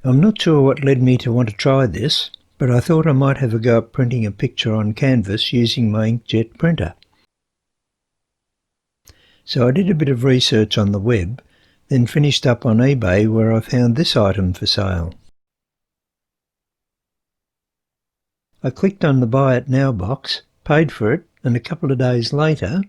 I'm not sure what led me to want to try this, but I thought I might have a go at printing a picture on canvas using my inkjet printer. So I did a bit of research on the web, then finished up on eBay where I found this item for sale. I clicked on the Buy It Now box, paid for it, and a couple of days later,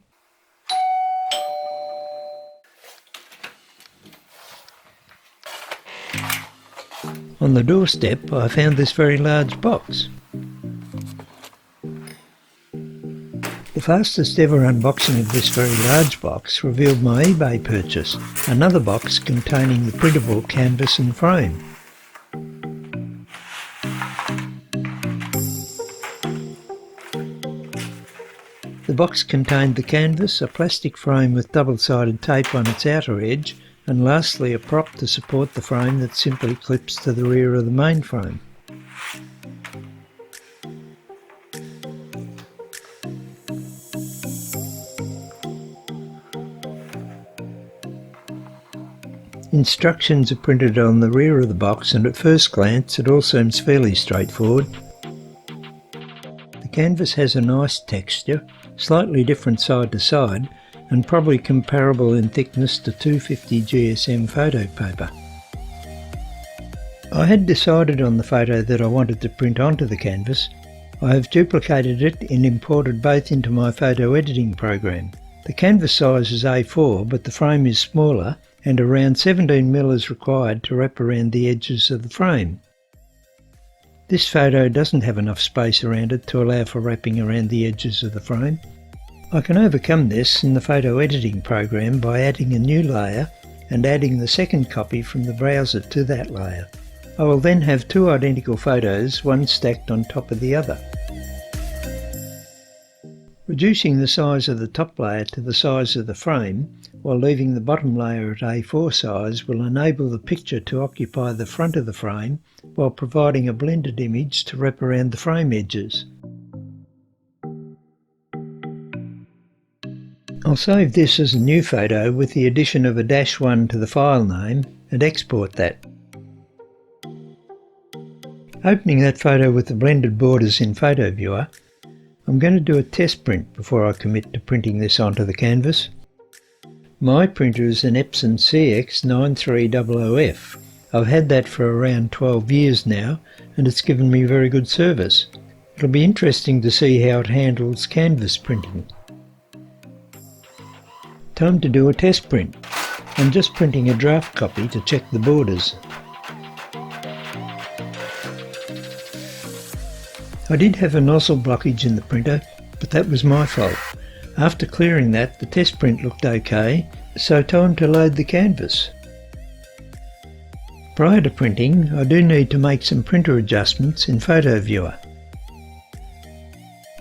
on the doorstep I found this very large box. The fastest ever unboxing of this very large box revealed my eBay purchase, another box containing the printable canvas and frame. The box contained the canvas, a plastic frame with double-sided tape on its outer edge, and lastly a prop to support the frame that simply clips to the rear of the main frame. Instructions are printed on the rear of the box, and at first glance it all seems fairly straightforward. The canvas has a nice texture, slightly different side to side, and probably comparable in thickness to 250 GSM photo paper. I had decided on the photo that I wanted to print onto the canvas. I have duplicated it and imported both into my photo editing program. The canvas size is A4, but the frame is smaller, and around 17mm is required to wrap around the edges of the frame. This photo doesn't have enough space around it to allow for wrapping around the edges of the frame. I can overcome this in the photo editing program by adding a new layer and adding the second copy from the browser to that layer. I will then have two identical photos, one stacked on top of the other. Reducing the size of the top layer to the size of the frame, while leaving the bottom layer at A4 size, will enable the picture to occupy the front of the frame while providing a blended image to wrap around the frame edges. I'll save this as a new photo with the addition of a -1 to the file name and export that. Opening that photo with the blended borders in Photo Viewer, I'm going to do a test print before I commit to printing this onto the canvas. My printer is an Epson CX9300F. I've had that for around 12 years now, and it's given me very good service. It'll be interesting to see how it handles canvas printing. Time to do a test print. I'm just printing a draft copy to check the borders. I did have a nozzle blockage in the printer, but that was my fault. After clearing that, the test print looked okay, so time to load the canvas. Prior to printing, I do need to make some printer adjustments in Photo Viewer.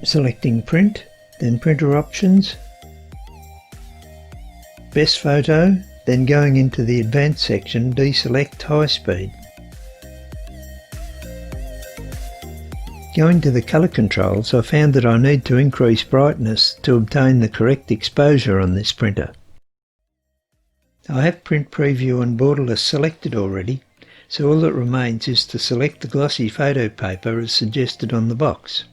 Selecting Print, then Printer Options, Best Photo, then going into the Advanced section, deselect High Speed. Going to the colour controls, I found that I need to increase brightness to obtain the correct exposure on this printer. I have Print Preview and Borderless selected already, so all that remains is to select the glossy photo paper as suggested on the box.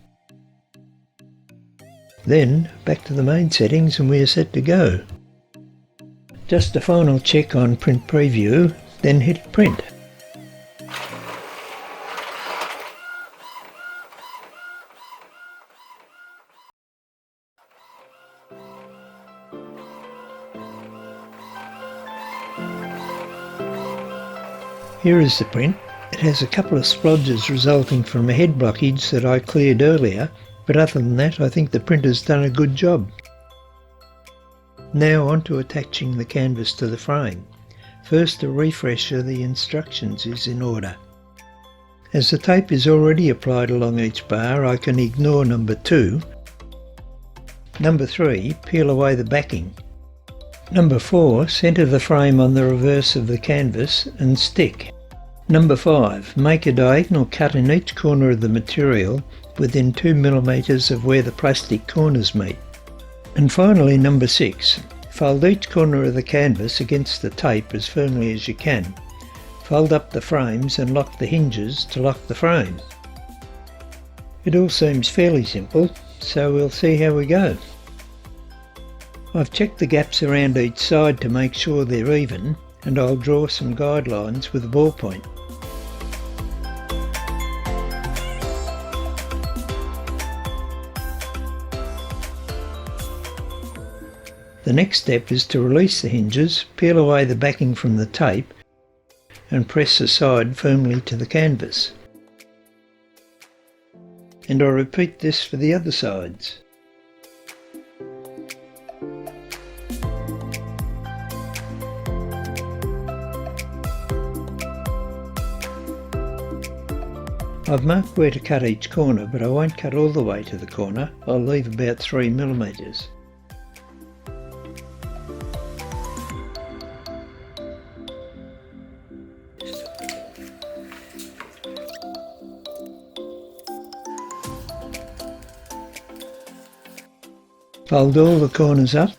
Then back to the main settings and we are set to go. Just a final check on Print Preview, then hit Print. Here is the print. It has a couple of splodges resulting from a head blockage that I cleared earlier, but other than that I think the printer's done a good job. Now on to attaching the canvas to the frame. First, a refresh of the instructions is in order. As the tape is already applied along each bar, I can ignore number 2. Number 3, peel away the backing. Number 4, centre the frame on the reverse of the canvas and stick. Number 5, make a diagonal cut in each corner of the material within 2mm of where the plastic corners meet. And finally, number 6, fold each corner of the canvas against the tape as firmly as you can. Fold up the frames and lock the hinges to lock the frames. It all seems fairly simple, so we'll see how we go. I've checked the gaps around each side to make sure they're even, and I'll draw some guidelines with a ballpoint. The next step is to release the hinges, peel away the backing from the tape and press the side firmly to the canvas. And I repeat this for the other sides. I've marked where to cut each corner, but I won't cut all the way to the corner. I'll leave about 3 mm. Fold all the corners up.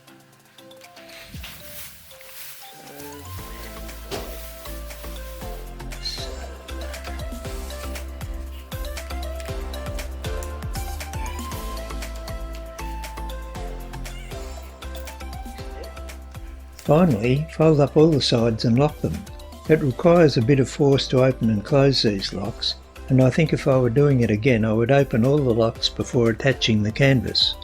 Finally, fold up all the sides and lock them. It requires a bit of force to open and close these locks, and I think if I were doing it again I would open all the locks before attaching the canvas.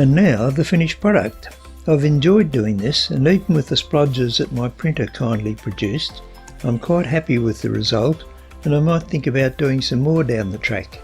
And now the finished product. I've enjoyed doing this, and even with the splodges that my printer kindly produced, I'm quite happy with the result, and I might think about doing some more down the track.